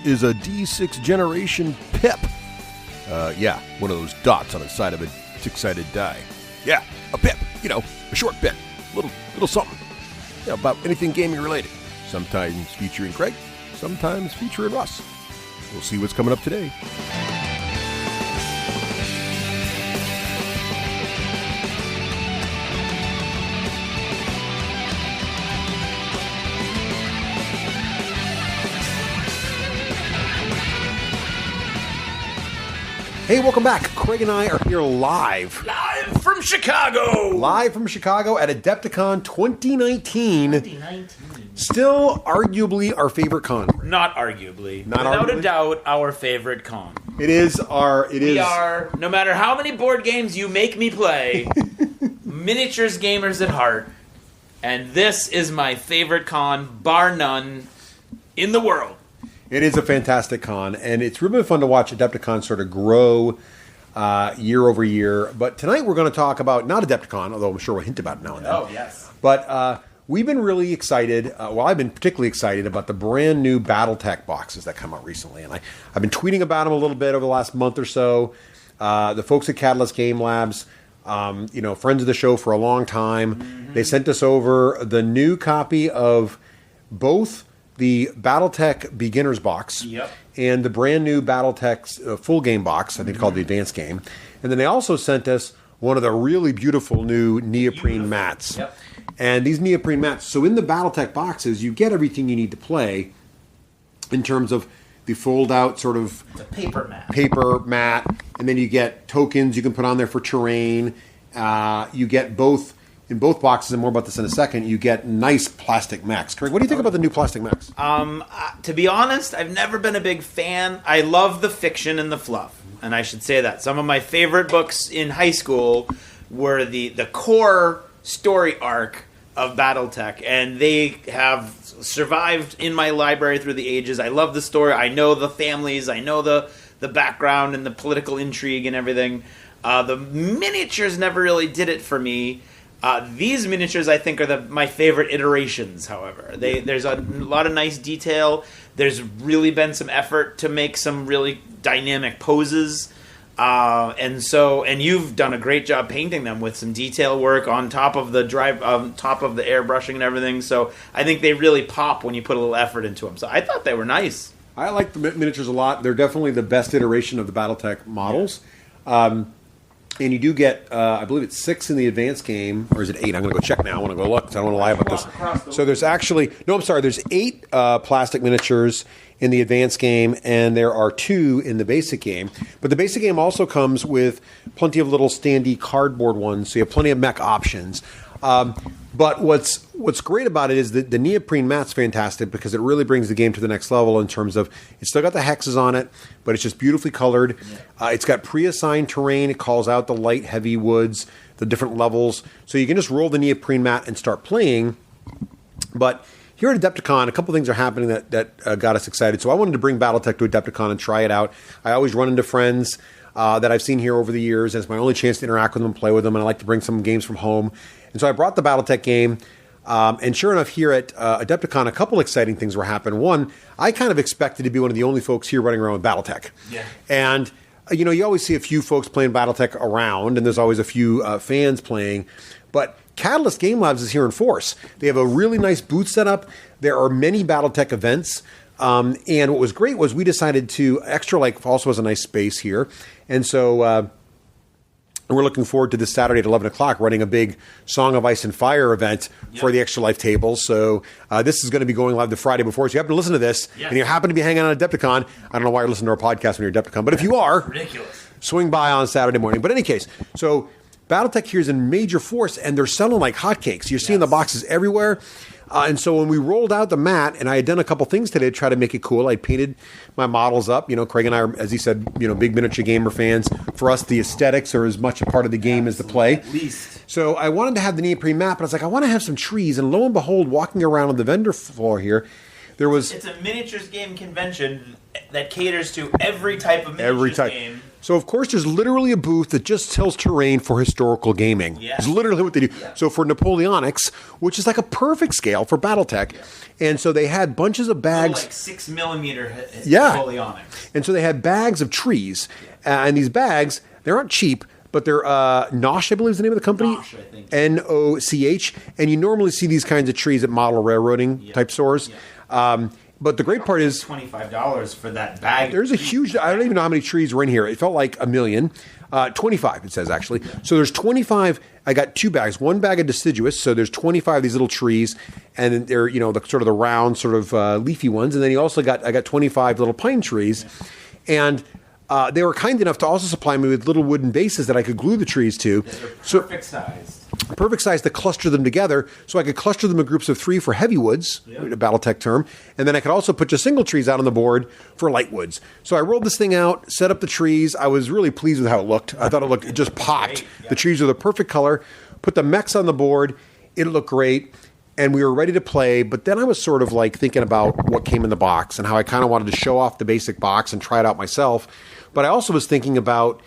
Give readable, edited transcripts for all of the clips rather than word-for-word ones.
is a D6 Generation Pip. Yeah, one of those dots on the side of a six-sided die. Yeah, a Pip. You know, a short Pip. Little something. Yeah, about anything gaming related. Sometimes featuring Craig, sometimes featuring Russ. We'll see what's coming up today. Hey, welcome back. Craig and I are here live. Live from Chicago. Live from Chicago at Adepticon 2019. Still arguably our favorite con. Not arguably. Without a doubt, our favorite con. We are, no matter how many board games you make me play, miniatures gamers at heart. And this is my favorite con, bar none, in the world. It is a fantastic con, and it's really fun to watch Adepticon sort of grow year over year. But tonight we're going to talk about, not Adepticon, although I'm sure we'll hint about it now and then. Oh, yes. But we've been really excited, I've been particularly excited about the brand new Battletech boxes that come out recently. And I've been tweeting about them a little bit over the last month or so. The folks at Catalyst Game Labs, friends of the show for a long time, they sent us over the new copy of both the Battletech Beginner's Box and the brand new Battletech full game box, I think called the Advanced Game. And then they also sent us one of the really beautiful new neoprene mats. Yep. And these neoprene mats, so in the Battletech boxes, you get everything you need to play in terms of the fold-out sort of it's a paper mat, and then you get tokens you can put on there for terrain. You get both. In both boxes, and more about this in a second, you get nice plastic mechs. Craig, what do you think about the new plastic mechs? To be honest, I've never been a big fan. I love the fiction and the fluff, and I should say that. Some of my favorite books in high school were the core story arc of Battletech, and they have survived in my library through the ages. I love the story. I know the families. I know the background and the political intrigue and everything. The miniatures never really did it for me. These miniatures, I think, are my favorite iterations, however. There's a lot of nice detail. There's really been some effort to make some really dynamic poses. And you've done a great job painting them with some detail work on top of the top of the airbrushing and everything. So I think they really pop when you put a little effort into them. So I thought they were nice. I like the miniatures a lot. They're definitely the best iteration of the Battletech models. And you do get, I believe it's 6 in the advanced game, or is it 8? I'm going to go check now. I want to go look because I don't want to lie about this. So there's there's 8 plastic miniatures in the advanced game, and there are 2 in the basic game. But the basic game also comes with plenty of little standee cardboard ones, so you have plenty of mech options. But what's great about it is that the neoprene mat's fantastic because it really brings the game to the next level in terms of it's still got the hexes on it, but it's just beautifully colored. It's got pre-assigned terrain. It calls out the light, heavy woods, the different levels. So you can just roll the neoprene mat and start playing. But here at Adepticon, a couple things are happening that got us excited. So I wanted to bring Battletech to Adepticon and try it out. I always run into friends that I've seen here over the years. It's my only chance to interact with them and play with them, and I like to bring some games from home. And so I brought the Battletech game, and sure enough, here at Adepticon, a couple exciting things were happening. One, I kind of expected to be one of the only folks here running around with Battletech. Yeah. And, you always see a few folks playing Battletech around, and there's always a few fans playing. But Catalyst Game Labs is here in force. They have a really nice booth set up. There are many Battletech events. And what was great was we decided to, Extra Life also has a nice space here. And so we're looking forward to this Saturday at 11 o'clock running a big Song of Ice and Fire event for the Extra Life tables. So this is going to be going live the Friday before. So you happen to listen to this and you happen to be hanging out at Adepticon. I don't know why you're listening to our podcast when you're at Adepticon, but if you are, ridiculous. Swing by on Saturday morning. But in any case, so Battletech here is in major force and they're selling like hotcakes. You're seeing the boxes everywhere. And so when we rolled out the mat, and I had done a couple things today to try to make it cool, I painted my models up. Craig and I are, as he said, big miniature gamer fans. For us, the aesthetics are as much a part of the game as the play. At least. So I wanted to have the neoprene mat, but I was like, I want to have some trees. And lo and behold, walking around on the vendor floor here, It's a miniatures game convention that caters to every type of miniatures game. So, of course, there's literally a booth that just sells terrain for historical gaming. Yeah. It's literally what they do. Yeah. So for Napoleonics, which is like a perfect scale for Battletech, and so they had bunches of bags. Like 6 millimeter Yeah. Napoleonics. And so they had bags of trees. And these bags, they aren't cheap, but they're Nosh, I believe is the name of the company. Nosh, I think. Noch. And you normally see these kinds of trees at model railroading type stores. Yeah. But the great part is $25 for that bag. there's a huge, I don't even know how many trees were in here. It felt like a million. 25, it says, actually. So there's 25. I got 2 bags. One bag of deciduous. So there's 25 of these little trees. And then they're, the sort of the round, sort of leafy ones. And then I got 25 little pine trees. And they were kind enough to also supply me with little wooden bases that I could glue the trees to. They're perfect size. Perfect size to cluster them together, so I could cluster them in groups of 3 for heavy woods, a Battletech term, and then I could also put just single trees out on the board for light woods. So I rolled this thing out, set up the trees. I was really pleased with how it looked. I thought it just popped. Great, yeah. The trees were the perfect color. Put the mechs on the board. It looked great, and we were ready to play. But then I was sort of like thinking about what came in the box and how I kind of wanted to show off the basic box and try it out myself. But I also was thinking about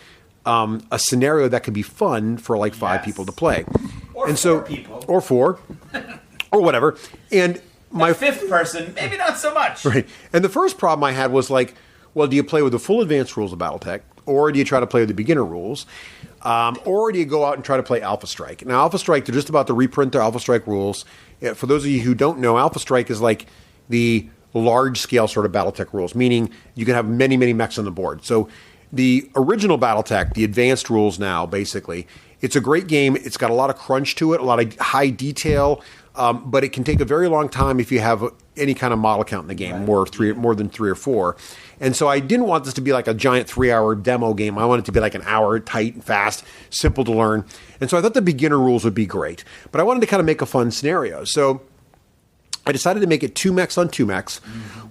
a scenario that could be fun for like 5 people to play. Or and 4 people. Or 4. Or whatever. And my The 5th person, maybe not so much. Right. And the first problem I had was like, well, do you play with the full advanced rules of Battletech? Or do you try to play with the beginner rules? Or do you go out and try to play Alpha Strike? Now, Alpha Strike, they're just about to reprint their Alpha Strike rules. For those of you who don't know, Alpha Strike is like the large-scale sort of Battletech rules, meaning you can have many, many mechs on the board. So the original Battletech, the advanced rules now, basically, it's a great game. It's got a lot of crunch to it, a lot of high detail, but it can take a very long time if you have any kind of model count in the game, more than 3 or 4. And so I didn't want this to be like a giant 3-hour demo game. I wanted it to be like an hour, tight and fast, simple to learn. And so I thought the beginner rules would be great. But I wanted to kind of make a fun scenario. So I decided to make it 2 mechs on 2 mechs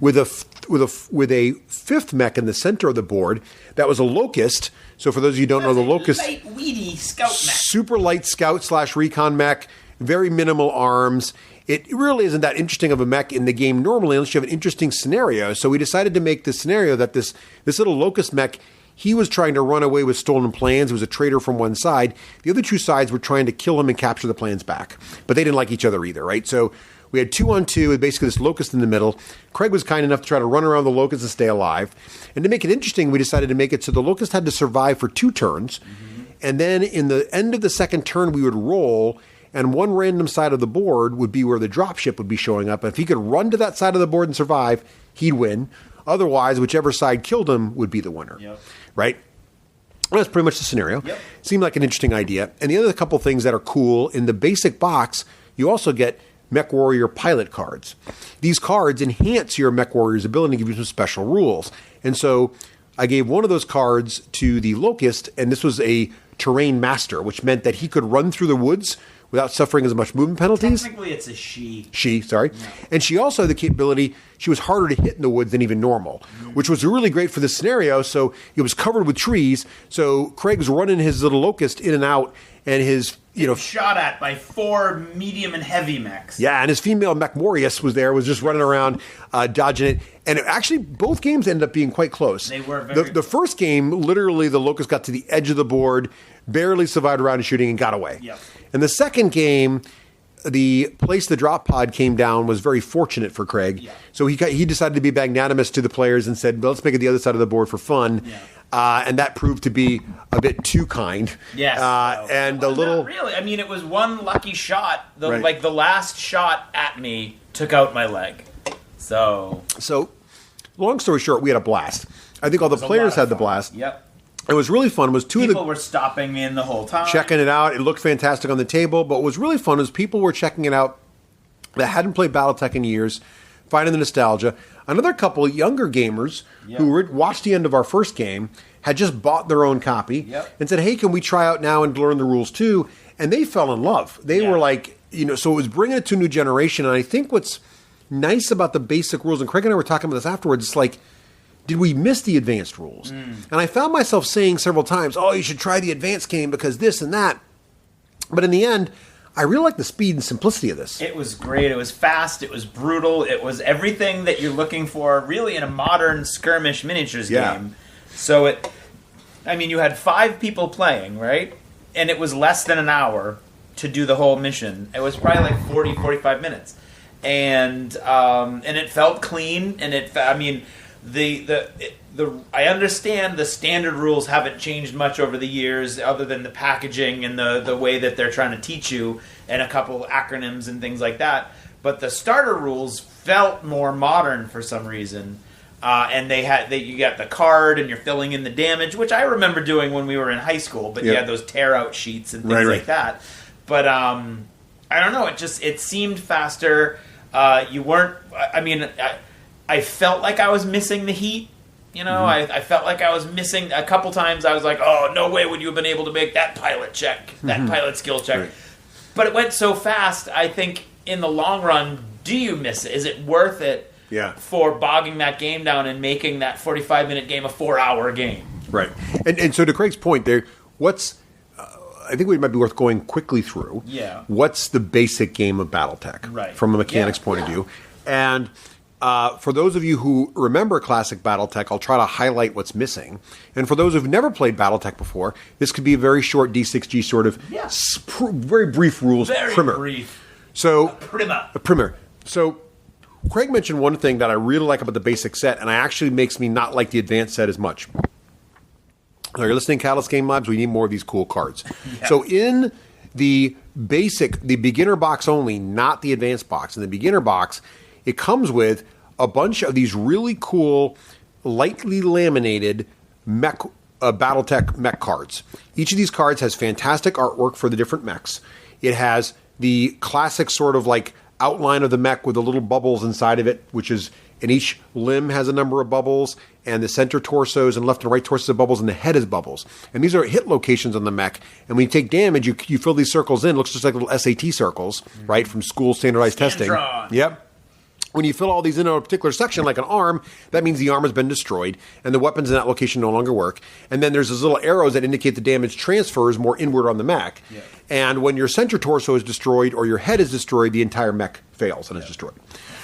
with a 5th mech in the center of the board that was a Locust. So for those of you who don't know, the Locust, Light, weedy scout mech. super light scout / recon mech, very minimal arms. It really isn't that interesting of a mech in the game normally unless you have an interesting scenario. So we decided to make this scenario that this little Locust mech, he was trying to run away with stolen plans. He was a traitor from one side. The other 2 sides were trying to kill him and capture the plans back. But they didn't like each other either, right? So we had 2 on 2 with basically this Locust in the middle. Craig was kind enough to try to run around the Locust and stay alive. And to make it interesting, we decided to make it so the Locust had to survive for 2 turns. And then in the end of the second turn, we would roll, and one random side of the board would be where the dropship would be showing up. And if he could run to that side of the board and survive, he'd win. Otherwise, whichever side killed him would be the winner. Yep. Right? That's pretty much the scenario. Yep. Seemed like an interesting idea. And the other couple things that are cool, in the basic box, you also get Mech Warrior pilot cards. These cards enhance your Mech Warrior's ability and give you some special rules. And so I gave one of those cards to the Locust, and this was a terrain master, which meant that he could run through the woods without suffering as much movement penalties. Technically, it's a she. Sorry. Yeah. And she also had the capability, she was harder to hit in the woods than even normal, which was really great for this scenario. So it was covered with trees. So Craig's running his little Locust in and out, and his, shot at by 4 medium and heavy mechs. Yeah, and his female Mech Morius was just running around, dodging it. And actually, both games ended up being quite close. They were very the first game, literally, the Locust got to the edge of the board, barely survived a round of shooting, and got away. Yep. And the second game, the place the drop pod came down was very fortunate for Craig. Yeah. So he decided to be magnanimous to the players and said, well, let's make it the other side of the board for fun. Yeah. And that proved to be a bit too kind. Yes. And the little... Not really. I mean, it was one lucky shot. Right. Like, the last shot at me took out my leg. So, long story short, we had a blast. I think all the players had the blast. Yep. It was really fun. It was People were stopping me in the whole time. checking it out. It looked fantastic on the table. But what was really fun is people were checking it out that hadn't played Battletech in years, finding the nostalgia. Another couple of younger gamers who watched the end of our first game had just bought their own copy and said, hey, can we try out now and learn the rules too? And they fell in love. They were like, so it was bringing it to a new generation. And I think what's nice about the basic rules, and Craig and I were talking about this afterwards, it's like, did we miss the advanced rules? And I found myself saying several times, oh, you should try the advanced game because this and that. But in the end, I really like the speed and simplicity of this. It was great. It was fast. It was brutal. It was everything that you're looking for, really, in a modern skirmish miniatures game. So I mean, you had 5 people playing, right? And it was less than an hour to do the whole mission. It was probably like 40, 45 minutes. And it felt clean, and I mean, I understand the standard rules haven't changed much over the years, other than the packaging and the way that they're trying to teach you, and a couple acronyms and things like that. But the starter rules felt more modern for some reason. And you got the card, and you're filling in the damage, which I remember doing when we were in high school. But you had those tear out sheets and things like that. But I don't know. It seemed faster. You weren't. I mean, I felt like I was missing the heat. You know, I felt like I was missing a couple times. I was like, oh, no way would you have been able to make that pilot check, that pilot skill check. Right. But it went so fast. I think in the long run, do you miss it? Is it worth it? Yeah. For bogging that game down and making that 45-minute game a 4-hour game. Right. And so to Craig's point there, I think we might be worth going quickly through. Yeah. What's the basic game of Battletech from a mechanics point of view? And for those of you who remember classic Battletech, I'll try to highlight what's missing. And for those who've never played Battletech before, this could be a very short D6G sort of very brief rules primer. Very brief. So, a primer. So, Craig mentioned one thing that I really like about the basic set, and it actually makes me not like the advanced set as much. So you're listening to Catalyst Game Labs, we need more of these cool cards. Yeah. So in the beginner box only, not the advanced box, in the beginner box, it comes with a bunch of these really cool, lightly laminated Battletech mech cards. Each of these cards has fantastic artwork for the different mechs. It has the classic sort of like outline of the mech with the little bubbles inside of it, and each limb has a number of bubbles, and the center torsos and left and right torsos have bubbles, and the head is bubbles. And these are hit locations on the mech. And when you take damage, you fill these circles in. It looks just like little SAT circles, right, from school standardized testing. Yep. When you fill all these into a particular section, like an arm, that means the arm has been destroyed, and the weapons in that location no longer work. And then there's those little arrows that indicate the damage transfers more inward on the mech. Yeah. And when your center torso is destroyed or your head is destroyed, the entire mech fails and is destroyed.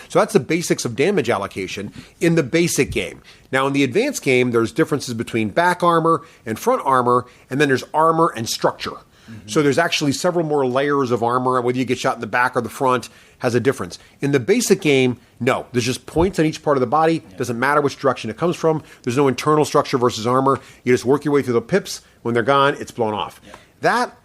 So that's the basics of damage allocation in the basic game. Now, in the advanced game, there's differences between back armor and front armor, and then there's armor and structure. So there's actually several more layers of armor. Whether you get shot in the back or the front has a difference. In the basic game, no. There's just points on each part of the body. Doesn't matter which direction it comes from. There's no internal structure versus armor. You just work your way through the pips. When they're gone, it's blown off. That,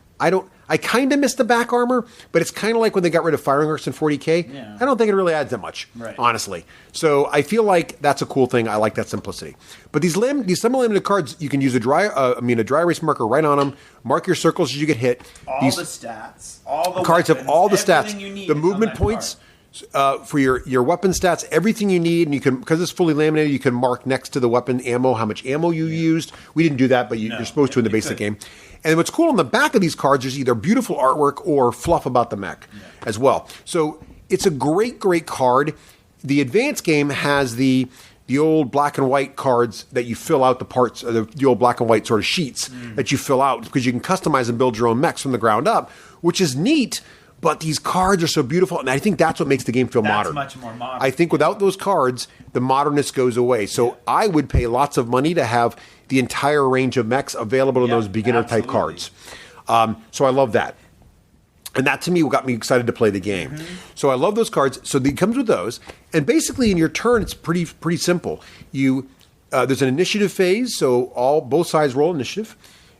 I kind of miss the back armor, but it's kind of like when they got rid of firing arcs in 40K. Yeah. I don't think it really adds that much, honestly. So I feel like that's a cool thing. I like that simplicity. But these semi-limited cards, you can use a dry erase marker right on them. Mark your circles as you get hit. The stats, all the cards weapons, have all the stats. You need the movement points. For your weapon stats, everything you need, and you can, because it's fully laminated, you can mark next to the weapon ammo how much ammo you used. We didn't do that, but you're supposed to in the basic game. And what's cool on the back of these cards is either beautiful artwork or fluff about the mech as well. So it's a great, great card. The advanced game has the old black and white cards that you fill out the parts, the old black and white sort of sheets that you fill out, because you can customize and build your own mechs from the ground up, which is neat. But these cards are so beautiful, and I think that's what makes the game feel modern. That's much more modern. I think without those cards, the modernness goes away. So I would pay lots of money to have the entire range of mechs available in those beginner-type cards. So I love that. And that, to me, got me excited to play the game. Mm-hmm. So I love those cards. So it comes with those. And basically, in your turn, it's pretty simple. There's an initiative phase, so both sides roll initiative.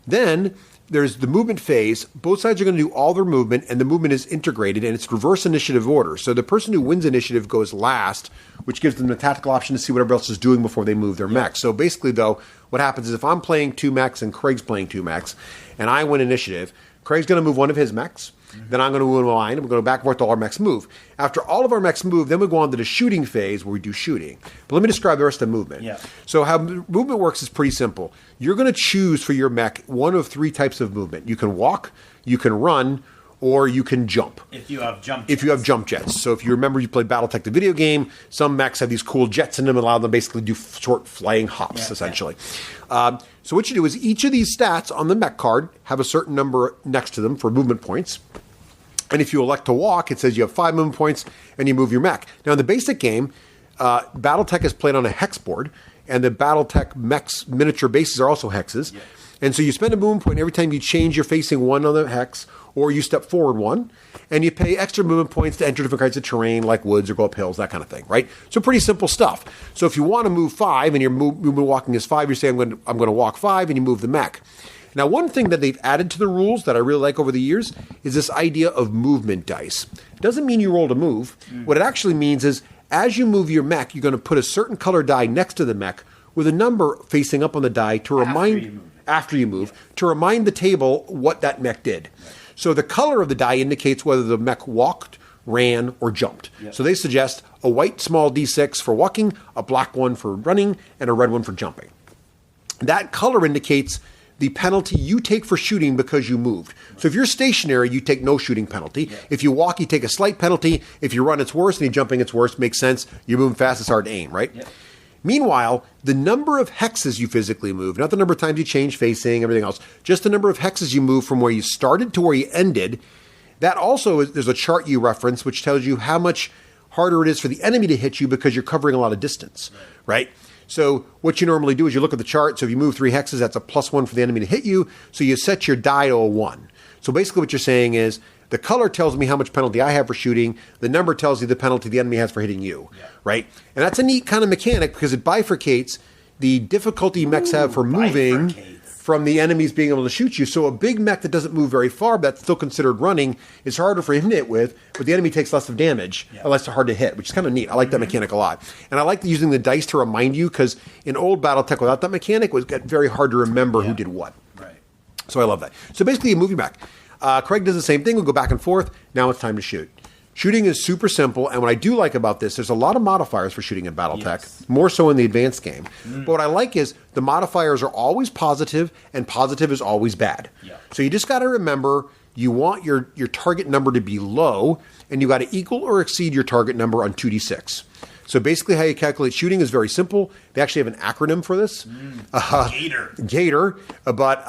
Then there's the movement phase. Both sides are going to do all their movement, and the movement is integrated, and it's reverse initiative order. So the person who wins initiative goes last, which gives them the tactical option to see what everybody else is doing before they move their mech. So basically, though, what happens is if I'm playing 2 mechs and Craig's playing 2 mechs, and I win initiative, Craig's going to move one of his mechs. Then I'm going to move mine, and we're going to go back and forth till our mechs move. After all of our mechs move, then we go on to the shooting phase where we do shooting. But let me describe the rest of the movement. Yeah. So how movement works is pretty simple. You're going to choose for your mech one of 3 types of movement. You can walk, you can run, or you can jump. If you have jump jets. So if you remember you played Battletech the video game, some mechs have these cool jets in them and allow them to basically do short flying hops, essentially. So what you do is each of these stats on the mech card have a certain number next to them for movement points. And if you elect to walk, it says you have 5 movement points and you move your mech. Now in the basic game, Battletech is played on a hex board, and the Battletech mechs miniature bases are also hexes. Yeah. And so you spend a movement point every time you change your facing one on the hex, or you step forward one, and you pay extra movement points to enter different kinds of terrain, like woods or go up hills, that kind of thing, right? So pretty simple stuff. So if you want to move 5, and your movement walking is 5, you say, I'm going to walk 5, and you move the mech. Now, one thing that they've added to the rules that I really like over the years is this idea of movement dice. It doesn't mean you roll to move. What it actually means is, as you move your mech, you're going to put a certain color die next to the mech with a number facing up on the die to remind, after you move, to remind the table what that mech did. Right. So the color of the die indicates whether the mech walked, ran, or jumped. Yep. So they suggest a white small D6 for walking, a black one for running, and a red one for jumping. That color indicates the penalty you take for shooting because you moved. Right. So if you're stationary, you take no shooting penalty. Yep. If you walk, you take a slight penalty. If you run, it's worse. And you're jumping, it's worse. Makes sense. You're moving fast, it's hard to aim, right? Yep. Meanwhile, the number of hexes you physically move, not the number of times you change facing, everything else, just the number of hexes you move from where you started to where you ended, that also is, there's a chart you reference which tells you how much harder it is for the enemy to hit you because you're covering a lot of distance, right? So what you normally do is you look at the chart. So if you move 3 hexes, that's a +1 for the enemy to hit you. So you set your die to a 1. So basically what you're saying is, the color tells me how much penalty I have for shooting. The number tells you the penalty the enemy has for hitting you, right? And that's a neat kind of mechanic because it bifurcates the difficulty mechs have for moving from the enemies being able to shoot you. So a big mech that doesn't move very far, but that's still considered running, is harder for him to hit with, but the enemy takes less of damage, less hard to hit, which is kind of neat. I like that mechanic a lot. And I like using the dice to remind you because in old Battletech, without that mechanic, it was very hard to remember who did what. Right. So I love that. So basically you move your mech. Craig does the same thing. We'll go back and forth. Now it's time to shoot. Shooting is super simple, and what I do like about this, there's a lot of modifiers for shooting in Battletech, more so in the advanced game. But what I like is the modifiers are always positive, and positive is always bad. So you just got to remember you want your target number to be low, and you got to equal or exceed your target number on 2d6. So basically how you calculate shooting is very simple. They actually have an acronym for this. Gator. But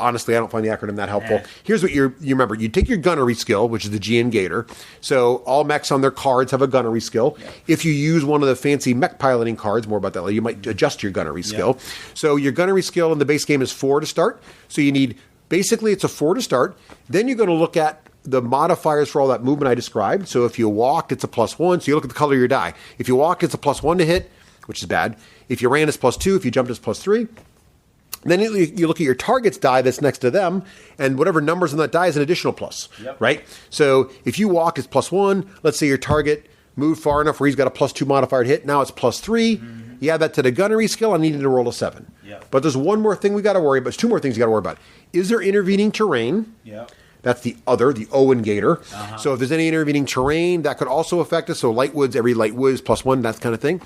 honestly, I don't find the acronym that helpful. Here's what you remember. You take your gunnery skill, which is the G in Gator. So all mechs on their cards have a gunnery skill. If you use one of the fancy mech piloting cards, more about that later, you might adjust your gunnery skill. So your gunnery skill in the base game is 4 to start. So you need, basically it's a 4 to start. Then you're going to look at the modifiers for all that movement I described. So if you walked, it's a +1. So you look at the color of your die. If you walk, it's a +1 to hit, which is bad. If you ran, it's +2. If you jumped, it's +3. Then you look at your target's die that's next to them, and whatever numbers on that die is an additional plus, right? So if you walk, it's +1. Let's say your target moved far enough where he's got a +2 modifier to hit. Now it's +3. You add that to the gunnery skill. I needed to roll a 7. But there's one more thing we got to worry about. There's 2 more things you got to worry about. Is there intervening terrain? That's the O in Gator. So if there's any intervening terrain, that could also affect us. So light woods, every light wood is +1, that kind of thing.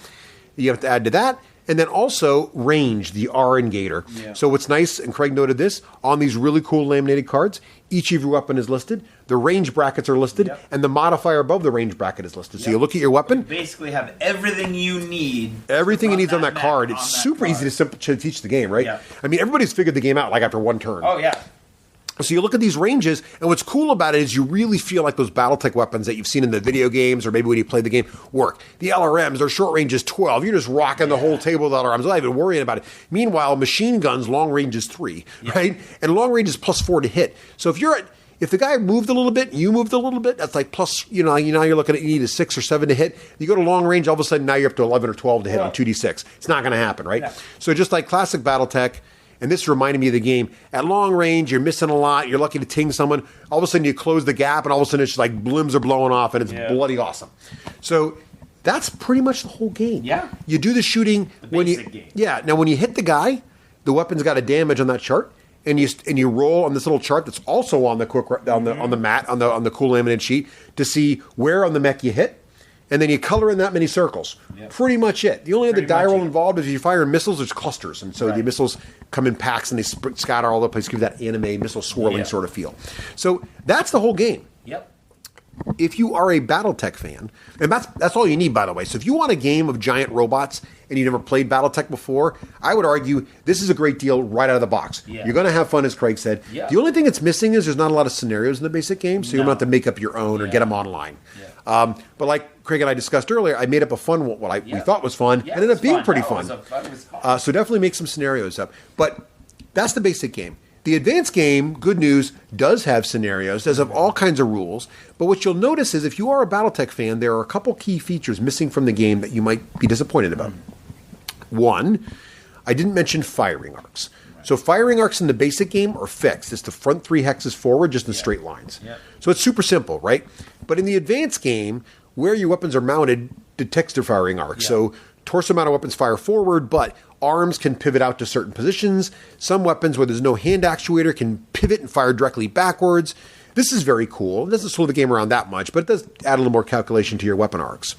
You have to add to that. And then also range, the R in Gator. So what's nice, and Craig noted this, on these really cool laminated cards, each of your weapon is listed, the range brackets are listed, and the modifier above the range bracket is listed. So you look at your weapon. You basically have everything you need. Everything you need on that card. It's super easy to teach the game, right? I mean, everybody's figured the game out like after one turn. Oh, yeah. So you look at these ranges, and what's cool about it is you really feel like those Battletech weapons that you've seen in the video games or maybe when you play the game work. The LRMs, their short range is 12. You're just rocking the whole table with LRMs. I'm not even worrying about it. Meanwhile, machine guns, long range is 3, right? And long range is +4 to hit. So if the guy moved a little bit, you moved a little bit, that's like plus, now you're looking at, you need a 6 or 7 to hit. You go to long range, all of a sudden now you're up to 11 or 12 to hit on 2d6. It's not going to happen, right? So just like classic Battletech, and this reminded me of the game. At long range, you're missing a lot. You're lucky to ting someone. All of a sudden, you close the gap, and all of a sudden, it's just like limbs are blowing off, and it's bloody awesome. So that's pretty much the whole game. You do the shooting when you game. Now when you hit the guy, the weapon's got a damage on that chart, and you roll on this little chart that's also on the on the mat on the cool laminated sheet to see where on the mech you hit. And then you color in that many circles. Pretty much it. The only other die roll involved is if you fire missiles, there's clusters. And so the missiles come in packs and they scatter all over the place, give that anime missile swirling sort of feel. So that's the whole game. If you are a Battletech fan, and that's all you need, by the way. So if you want a game of giant robots and you've never played Battletech before, I would argue this is a great deal right out of the box. You're going to have fun, as Craig said. The only thing that's missing is there's not a lot of scenarios in the basic game, so you don't have to make up your own or get them online. But like Craig and I discussed earlier, I made up a fun one, we thought was fun, ended up being pretty fun. So definitely make some scenarios up. But That's the basic game. The advanced game, good news, does have scenarios, does have all kinds of rules. But what you'll notice is if you are a Battletech fan, there are a couple key features missing from the game that you might be disappointed about. One, I didn't mention firing arcs. So firing arcs in the basic game are fixed. It's the front 3 hexes forward, just in straight lines. So it's super simple, right? But in the advanced game, where your weapons are mounted detects their firing arcs. So torso mounted weapons fire forward, but arms can pivot out to certain positions. Some weapons where there's no hand actuator can pivot and fire directly backwards. This is very cool. It doesn't slow the game around that much, but it does add a little more calculation to your weapon arcs.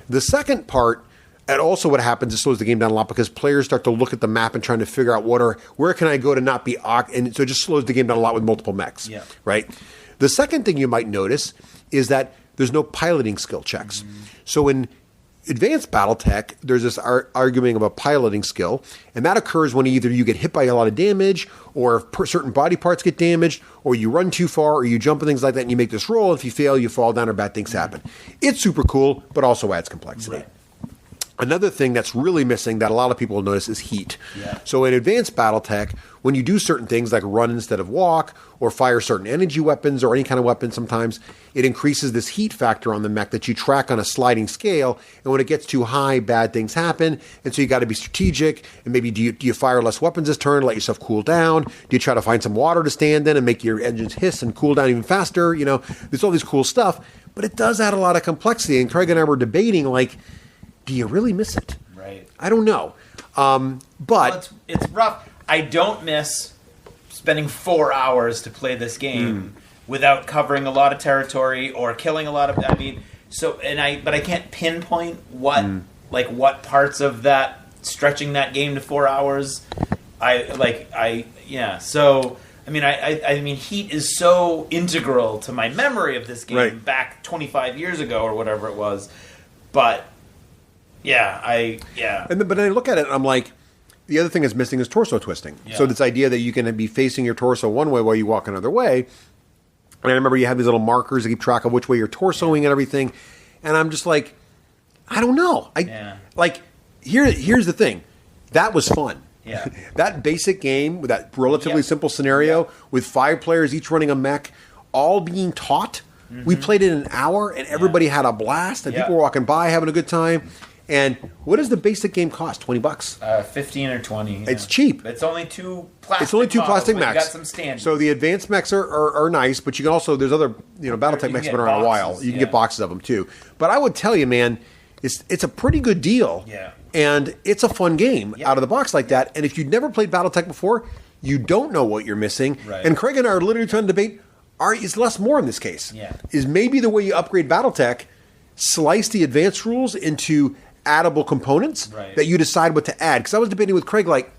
The second part, and also what happens, it slows the game down a lot because players start to look at the map and trying to figure out where can I go to not be and so it just slows the game down a lot with multiple mechs, right? The second thing you might notice is that there's no piloting skill checks. So in advanced Battletech, there's this arguing of a piloting skill, and that occurs when either you get hit by a lot of damage, or certain body parts get damaged, or you run too far, or you jump and things like that, and you make this roll. If you fail, you fall down, or bad things happen. It's super cool, but also adds complexity. Right. Another thing that's really missing that a lot of people will notice is heat. So in advanced Battletech, when you do certain things like run instead of walk or fire certain energy weapons or any kind of weapon sometimes, it increases this heat factor on the mech that you track on a sliding scale. And when it gets too high, bad things happen. And so you got to be strategic. And maybe do you fire less weapons this turn, let yourself cool down? Do you try to find some water to stand in and make your engines hiss and cool down even faster? You know, there's all this cool stuff. But it does add a lot of complexity. And Craig and I were debating, like, do you really miss it? Right. I don't know. But it's rough. I don't miss spending 4 hours to play this game without covering a lot of territory or killing a lot of. I mean, but I can't pinpoint what parts of that stretching that game to 4 hours. So I mean, heat is so integral to my memory of this game back 25 years ago or whatever it was, but. But I look at it and I'm like, the other thing that's missing is torso twisting. So this idea that you can be facing your torso one way while you walk another way. And I remember you have these little markers that keep track of which way you're torsoing and everything. And I'm just like, I don't know. Here's the thing. That was fun. That basic game with that relatively simple scenario with 5 players each running a mech, all being taught. We played it in an hour and everybody had a blast and people were walking by having a good time. And what does the basic game cost? $20? 15 or 20. It's cheap. It's only 2 plastic plastic mechs. mechs. You got some standard. So the advanced mechs are nice, but you can also, there's other, Battletech mechs have been around a while. You can get boxes of them too. But I would tell you, man, it's a pretty good deal. And it's a fun game out of the box like that. And if you've never played Battletech before, you don't know what you're missing. And Craig and I are literally trying to debate, is less more in this case? Is maybe the way you upgrade Battletech, slice the advanced rules into addable components that you decide what to add. Because I was debating with Craig, like,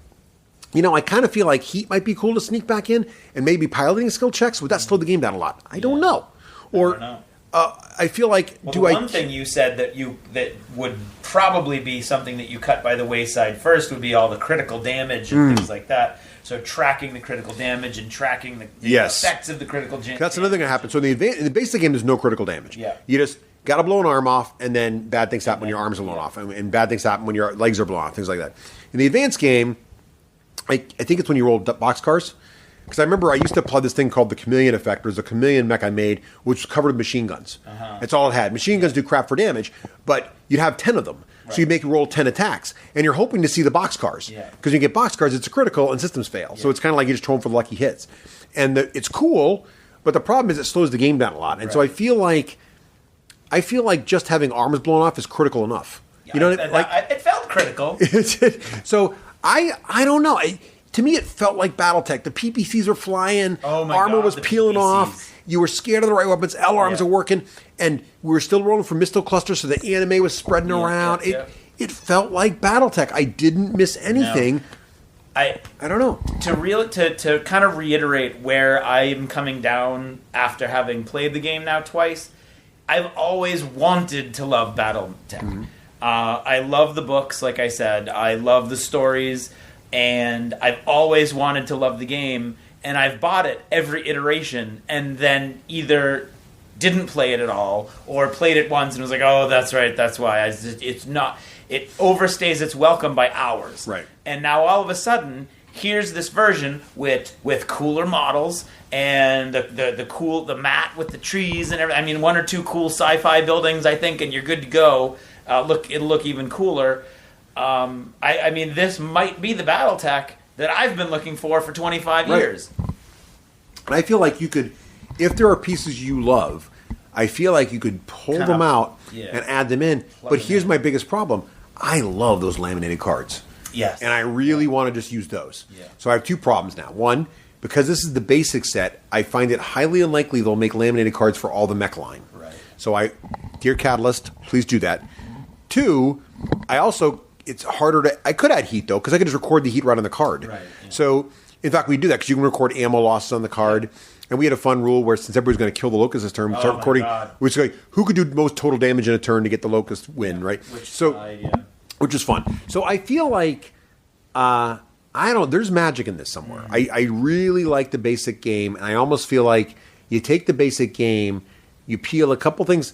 I kind of feel like heat might be cool to sneak back in, and maybe piloting skill checks. Would that slow the game down a lot? I don't know. Or I feel like one thing you said that would probably be something that you cut by the wayside first would be all the critical damage and things like that. So tracking the critical damage and tracking the effects of the critical damage. That's another thing that happens. So in the basic game, there's no critical damage. You just got to blow an arm off, and then bad things happen when your arms are blown off, and bad things happen when your legs are blown off, things like that. In the advanced game, I think it's when you roll boxcars. Because I remember I used to apply this thing called the chameleon effect. It was a chameleon mech I made, which was covered with machine guns. That's all it had. Machine guns do crap for damage, but you'd have 10 of them. So you'd make it roll 10 attacks. And you're hoping to see the boxcars. Because when you get boxcars, it's a critical and systems fail. So it's kind of like you just throw them for the lucky hits. And it's cool, but the problem is it slows the game down a lot. And so I feel like just having arms blown off is critical enough. You know, it felt critical. So I don't know. To me, it felt like Battletech. The PPCs were flying. Armor was peeling off. You were scared of the right weapons. L arms are working, and we were still rolling from mistile clusters, so the anime was spreading around. It felt like Battletech. I didn't miss anything. No. I don't know. To kind of reiterate where I am coming down after having played the game now twice. I've always wanted to love Battletech. I love the books, like I said. I love the stories, and I've always wanted to love the game. And I've bought it every iteration, and then either didn't play it at all, or played it once and was like, "Oh, that's right, that's why." It overstays its welcome by hours. Right. And now all of a sudden, here's this version with cooler models and the mat with the trees and everything. I mean, 1 or 2 cool sci-fi buildings, I think, and you're good to go. It'll look even cooler. I mean, this might be the Battletech that I've been looking for 25 years. And I feel like you could, if there are pieces you love, I feel like you could pull them out and add them in. But here's my biggest problem. I love those laminated cards. Yes. And I really want to just use those. Yeah. So I have 2 problems now. One, because this is the basic set, I find it highly unlikely they'll make laminated cards for all the mech line. Right. So dear Catalyst, please do that. 2, it's harder to, I could add heat though, because I could just record the heat right on the card. Right. Yeah. So, in fact, we do that because you can record ammo losses on the card. And we had a fun rule where since everybody's going to kill the locust this turn, we start recording. Which is like, who could do the most total damage in a turn to get the locust win, right? Which is fun. So I feel like, there's magic in this somewhere. I really like the basic game, and I almost feel like you take the basic game, you peel a couple things.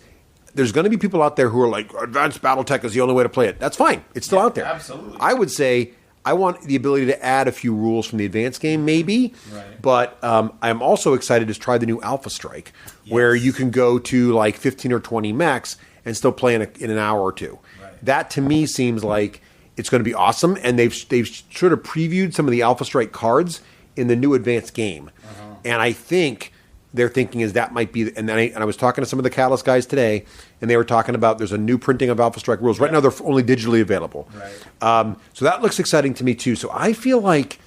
There's going to be people out there who are like, Advanced Battletech is the only way to play it. That's fine. It's still out there. Absolutely. I would say I want the ability to add a few rules from the advanced game, maybe. Right. But I'm also excited to try the new Alpha Strike, where you can go to like 15 or 20 mechs and still play in an hour or 2. Right. That to me seems like it's going to be awesome. And they've sort of previewed some of the Alpha Strike cards in the new advanced game. And I think their thinking is that might be, and I was talking to some of the Catalyst guys today, and they were talking about there's a new printing of Alpha Strike rules. Right now, they're only digitally available. Right. So that looks exciting to me too. So I feel like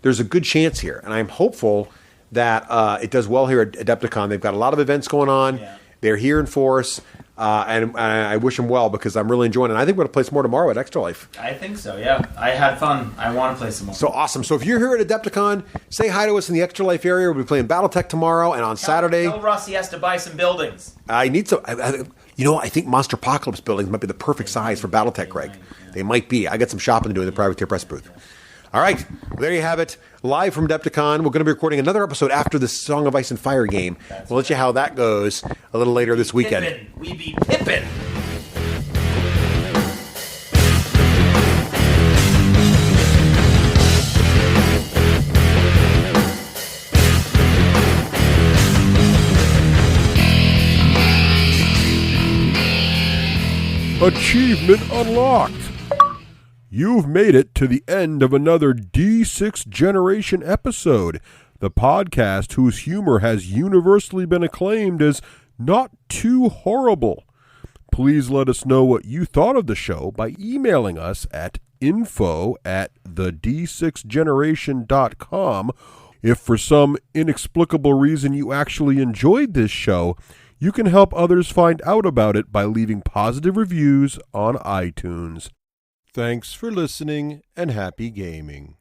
there's a good chance here, and I'm hopeful that it does well here at Adepticon. They've got a lot of events going on. Yeah. They're here in force, and I wish them well because I'm really enjoying it. And I think we're going to play some more tomorrow at Extra Life. I think so, yeah. I had fun. I want to play some more. So awesome. So if you're here at Adepticon, say hi to us in the Extra Life area. We'll be playing Battletech tomorrow, and on Saturday... Tell Russ he has to buy some buildings. I need some... I think Monster Apocalypse buildings might be the perfect size for Battletech, Greg. They might be. I got some shopping to do in the Privateer Press booth. All right. Well, there you have it. Live from Adepticon. We're going to be recording another episode after the Song of Ice and Fire game. We'll let you how that goes a little later this weekend. Pippin'. We be pippin'. Achievement unlocked! You've made it to the end of another D6 Generation episode, the podcast whose humor has universally been acclaimed as not too horrible. Please let us know what you thought of the show by emailing us at info@the d6generation.com. If for some inexplicable reason you actually enjoyed this show, you can help others find out about it by leaving positive reviews on iTunes. Thanks for listening and happy gaming.